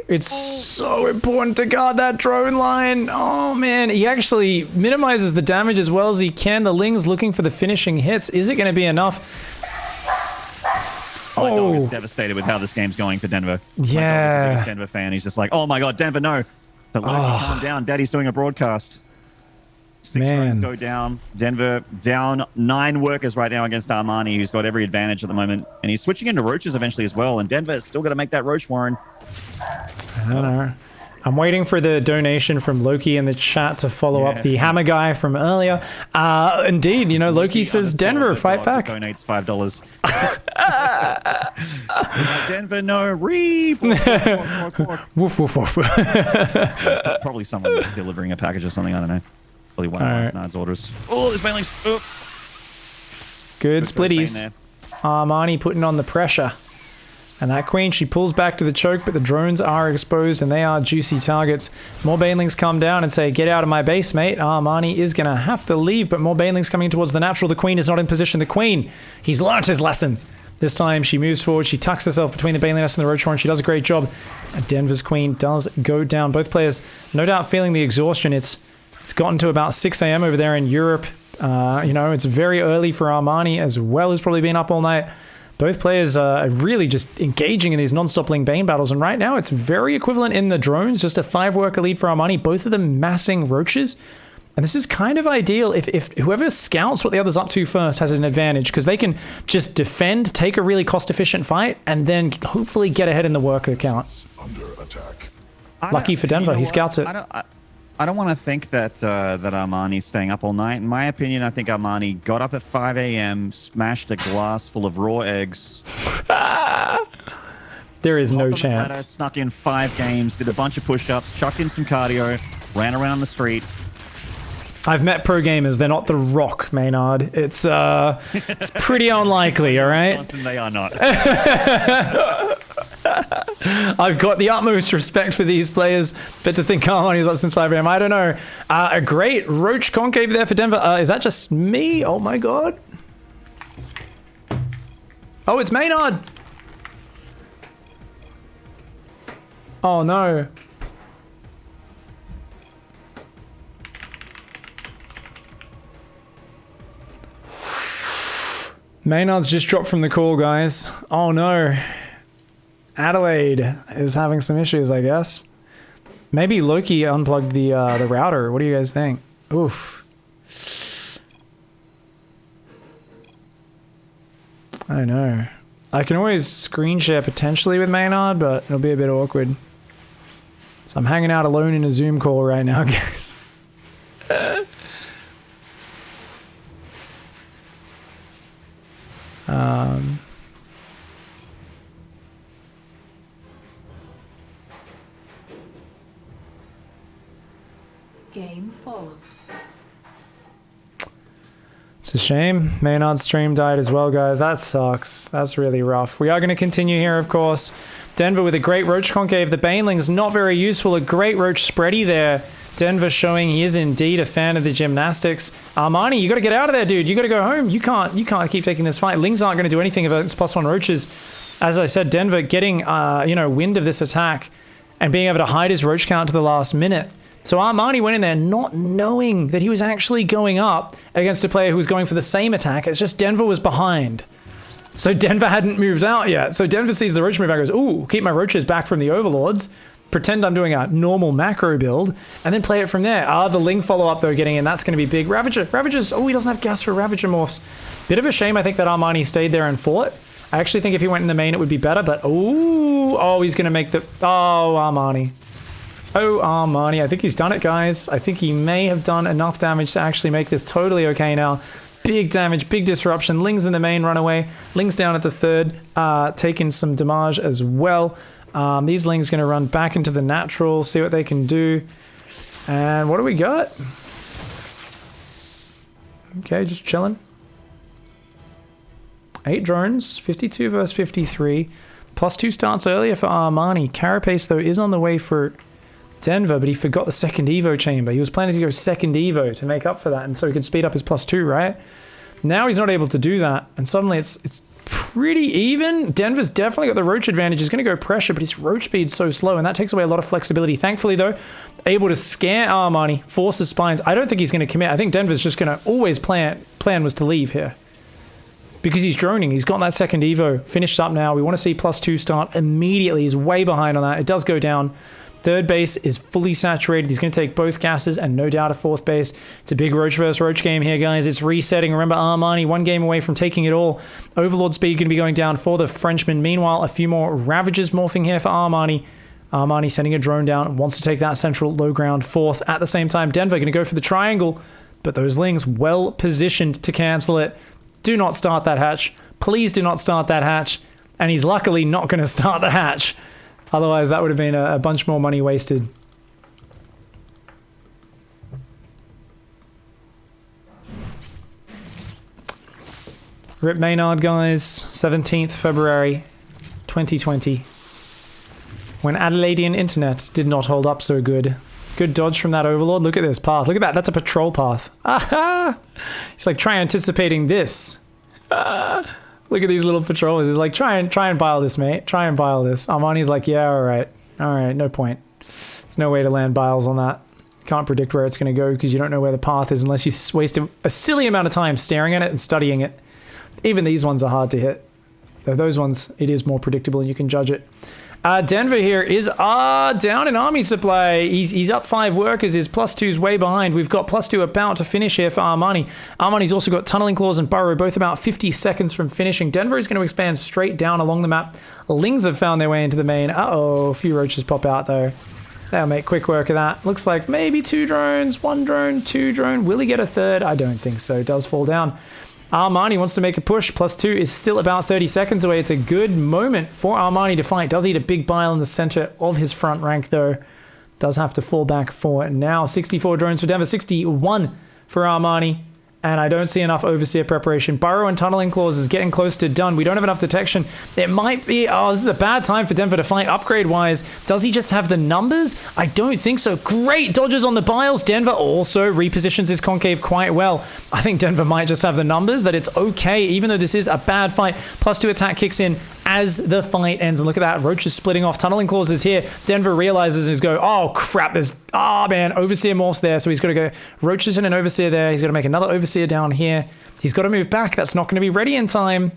it's so important to guard that drone line. Oh man, he actually minimizes the damage as well as he can. The Ling's looking for the finishing hits. Is it going to be enough? My dog is devastated with how this game's going for Denver. Yeah. My dog is the biggest Denver fan. He's just like, oh my god, Denver, no. So calm down. Daddy's doing a broadcast. 6 drones go down. Denver down 9 workers right now against Armani, who's got every advantage at the moment. And he's switching into roaches eventually as well. And Denver's still got to make that roach, Warren. I don't know. I'm waiting for the donation from Loki in the chat to follow up the hammer guy from earlier. Indeed, you know, Loki says, Denver, fight back. Donates $5. Denver, no, reap. Woof, woof, woof. Probably someone delivering a package or something, I don't know. Probably one of Nard's orders. Oh, there's Bailey's. Oh. Good splitties. Armani putting on the pressure. And that queen, she pulls back to the choke, but the drones are exposed and they are juicy targets. More banelings come down and say, get out of my base, mate. Armani is going to have to leave, but more banelings coming towards the natural. The queen is not in position. The queen, he's learnt his lesson. This time she moves forward. She tucks herself between the Bailey nest and the Roach Horn. She does a great job. And Denver's queen does go down. Both players, no doubt, feeling the exhaustion. It's gotten to about 6 a.m. over there in Europe. You know, it's very early for Armani as well as probably been up all night. Both players are really just engaging in these non-stop Ling Bane battles. And right now, it's very equivalent in the drones. Just a 5-worker lead for Armani. Both of them massing roaches. And this is kind of ideal if whoever scouts what the other's up to first has an advantage. Because they can just defend, take a really cost-efficient fight, and then hopefully get ahead in the worker count. Under attack. Lucky for Denver, he scouts it. I don't want to think that that Armani's staying up all night. In my opinion, I think Armani got up at 5 a.m., smashed a glass full of raw eggs. There is no Ladder, chance. snuck in 5 games, did a bunch of push-ups, chucked in some cardio, ran around the street. I've met pro gamers. They're not The Rock, Maynard. It's pretty unlikely, all right? Johnson, they are not. I've got the utmost respect for these players, but to think Armani was up since 5 a.m., I don't know. A great Roach Concave there for Denver. Is that just me? Oh my god. Oh, it's Maynard. Oh no. Maynard's just dropped from the call, guys. Oh no. Adelaide is having some issues, I guess. Maybe Loki unplugged the router. What do you guys think? Oof. I don't know. I can always screen share potentially with Maynard, but it'll be a bit awkward. So I'm hanging out alone in a Zoom call right now, guys. Game paused. It's a shame. Maynard's stream died as well, guys. That sucks. That's really rough. We are going to continue here, of course. Denver with a great Roach Concave. The Baneling's not very useful. A great Roach Spready there. Denver showing he is indeed a fan of the gymnastics. Armani, you got to get out of there, dude. You got to go home. You can't keep taking this fight. Lings aren't going to do anything if it's +1 Roaches. As I said, Denver getting wind of this attack and being able to hide his Roach count to the last minute. So Armani went in there not knowing that he was actually going up against a player who was going for the same attack. It's just Denver was behind. So Denver hadn't moved out yet. So Denver sees the Roach move and goes, ooh, keep my Roaches back from the Overlords. Pretend I'm doing a normal macro build, and then play it from there. The Ling follow-up, though, getting in. That's going to be big. Ravager's... Oh, he doesn't have gas for Ravager morphs. Bit of a shame, I think, that Armani stayed there and fought. I actually think if he went in the main, it would be better, but... Oh, he's going to make the... Oh, Armani. Oh, Armani. I think he's done it, guys. I think he may have done enough damage to actually make this totally okay now. Big damage, big disruption. Ling's in the main runaway. Ling's down at the third, taking some damage as well. These Lings going to run back into the natural, see what they can do. And what do we got? Okay, just chilling. 8 drones, 52 versus 53. +2 starts earlier for Armani. Carapace, though, is on the way for Denver, but he forgot the second Evo chamber. He was planning to go second Evo to make up for that, and so he could speed up his +2, right? Now he's not able to do that, and suddenly it's pretty even. Denver's definitely got the Roach advantage. He's going to go pressure, but his Roach speed's so slow, and that takes away a lot of flexibility. Thankfully, though, able to scare Armani, force his spines. I don't think he's going to commit. I think Denver's just going to always plan was to leave here. Because he's droning. He's got that second Evo finished up now. We want to see +2 start immediately. He's way behind on that. It does go down. Third base is fully saturated. He's going to take both gases and no doubt a fourth base. It's a big Roach versus Roach game here, guys. It's resetting. Remember, Armani, 1 game away from taking it all. Overlord speed going to be going down for the Frenchman. Meanwhile, a few more Ravagers morphing here for Armani. Armani sending a drone down. Wants to take that central low ground fourth. At the same time, Denver going to go for the triangle. But those Lings well positioned to cancel it. Do not start that hatch. Please do not start that hatch. And he's luckily not going to start the hatch. Otherwise, that would have been a bunch more money wasted. Rip Maynard, guys. 17th February 2020. When Adelaidean internet did not hold up so good. Good dodge from that Overlord. Look at this path. Look at that. That's a patrol path. Aha! He's like, try anticipating this. Look at these little patrollers. He's like, try and bile this, mate. Try and bile this. Armani's like, yeah, all right, no point. There's no way to land biles on that. Can't predict where it's going to go because you don't know where the path is unless you waste a silly amount of time staring at it and studying it. Even these ones are hard to hit. So those ones, it is more predictable and you can judge it. Denver here is down in army supply. He's up 5 workers. His +2's way behind. We've got +2 about to finish here for Armani. Armani's also got Tunneling Claws and Burrow, both about 50 seconds from finishing. Denver is going to expand straight down along the map. Lings have found their way into the main. Uh-oh, a few Roaches pop out though. They'll make quick work of that. Looks like maybe 2 drones, 1 drone, 2 drone. Will he get a third? I don't think so. It does fall down. Armani wants to make a push. +2 is still about 30 seconds away. It's a good moment for Armani to fight. Does eat a big bile in the center of his front rank, though. does have to fall back for now. 64 drones for Denver, 61 for Armani. And I don't see enough overseer preparation. Burrow and tunneling clause is getting close to done. We don't have enough detection. It might be, oh, this is a bad time for Denver to fight upgrade-wise. Does he just have the numbers? I don't think so. Great dodges on the biles. Denver also repositions his concave quite well. I think Denver might just have the numbers, that it's okay, even though this is a bad fight. +2 attack kicks in as the fight ends. And look at that, Roach is splitting off. Tunneling clause is here. Denver realizes and is go, oh crap, there's, oh man, Overseer morphs there. So he's got to go, Roach is in an Overseer there. He's got to make another Overseer down here. He's got to move back. That's not going to be ready in time.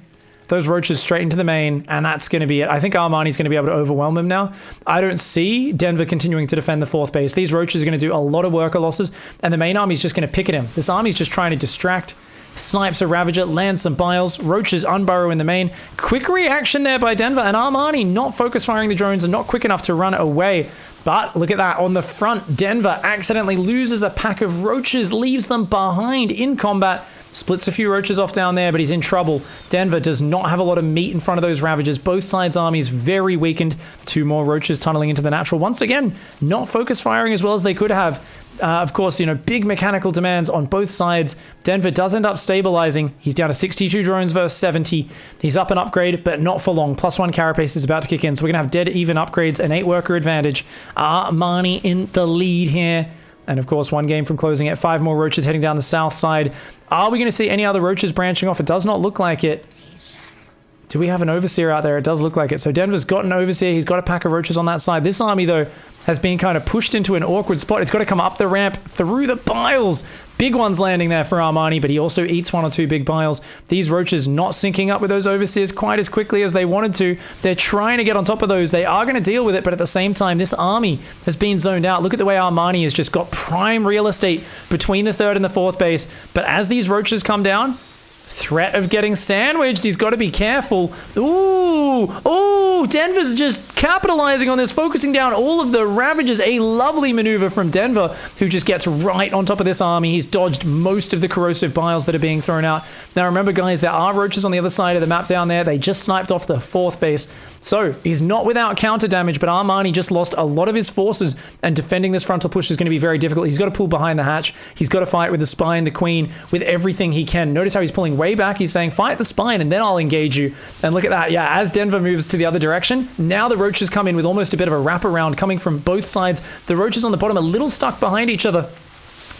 Those Roaches straight into the main, and that's going to be it. I think Armani's going to be able to overwhelm him now. I don't see Denver continuing to defend the 4th base. These Roaches are going to do a lot of worker losses, and the main army's just going to pick at him. This army's just trying to distract. Snipes a Ravager, lands some biles. Roaches unburrow in the main. Quick reaction there by Denver, and Armani not focus firing the drones and not quick enough to run away. But look at that, on the front, Denver accidentally loses a pack of Roaches, leaves them behind in combat. Splits a few Roaches off down there, but he's in trouble. Denver does not have a lot of meat in front of those Ravagers. Both sides' armies very weakened. 2 more Roaches tunneling into the natural. Once again, not focus firing as well as they could have. Of course, you know, big mechanical demands on both sides. Denver does end up stabilizing. He's down to 62 drones versus 70. He's up an upgrade, but not for long. +1 carapace is about to kick in, so we're going to have dead even upgrades, an 8 worker advantage. Armani in the lead here. And of course, 1 game from closing it. 5 more Roaches heading down the south side. Are we going to see any other Roaches branching off? It does not look like it. Do we have an Overseer out there? It does look like it. So Denver's got an Overseer. He's got a pack of Roaches on that side. This army, though, has been kind of pushed into an awkward spot. It's got to come up the ramp through the biles. Big ones landing there for Armani, but he also eats 1 or 2 big biles. These Roaches not syncing up with those Overseers quite as quickly as they wanted to. They're trying to get on top of those. They are going to deal with it, but at the same time, this army has been zoned out. Look at the way Armani has just got prime real estate between the 3rd and the 4th base. But as these Roaches come down, threat of getting sandwiched. He's got to be careful. Ooh, Denver's just capitalizing on this, focusing down all of the Ravagers. A lovely maneuver from Denver, who just gets right on top of this army. He's dodged most of the corrosive biles that are being thrown out. Now remember, guys, there are Roaches on the other side of the map down there. They just sniped off the 4th base. So he's not without counter damage, but Armani just lost a lot of his forces, and defending this frontal push is going to be very difficult. He's got to pull behind the hatch. He's got to fight with the spine, the queen, with everything he can. Notice how he's pulling way back. He's saying, fight the spine and then I'll engage you. And look at that. Yeah, as Denver moves to the other direction, now the Roaches come in with almost a bit of a wraparound coming from both sides. The Roaches on the bottom a little stuck behind each other.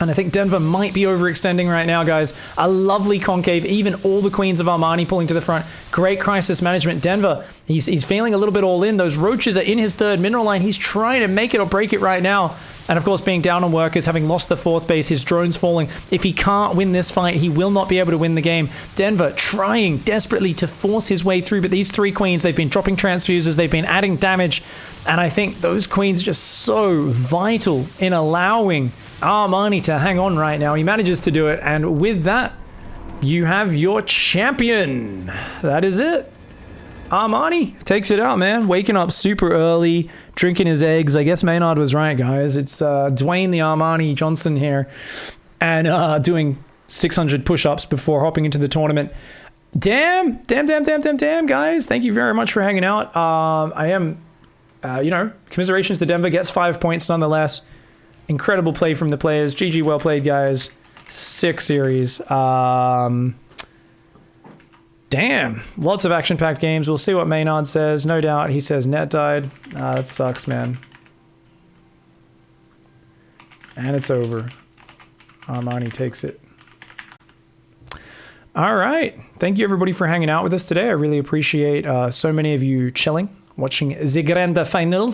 And I think Denver might be overextending right now, guys. A lovely concave, even all the queens of Armani pulling to the front. Great crisis management. Denver, he's feeling a little bit all in. Those Roaches are in his 3rd mineral line. He's trying to make it or break it right now. And of course, being down on workers, having lost the 4th base, his drones falling. If he can't win this fight, he will not be able to win the game. Denver trying desperately to force his way through, but these 3 queens, they've been dropping transfuses, they've been adding damage. And I think those queens are just so vital in allowing Armani to hang on right now. He manages to do it, and with that, you have your champion. That is it. Armani takes it out, man. Waking up super early, drinking his eggs. I guess Maynard was right, guys. It's Dwayne the Armani Johnson here, and doing 600 push-ups before hopping into the tournament. Damn, guys. Thank you very much for hanging out. I am, commiserations to Denver. Gets 5 points nonetheless. Incredible play from the players. GG, well played, guys. Sick series. Damn, lots of action-packed games. We'll see what Maynard says. No doubt he says net died. That sucks, man. And it's over. Armani takes it. All right. Thank you, everybody, for hanging out with us today. I really appreciate so many of you chilling, watching the Grand Finals.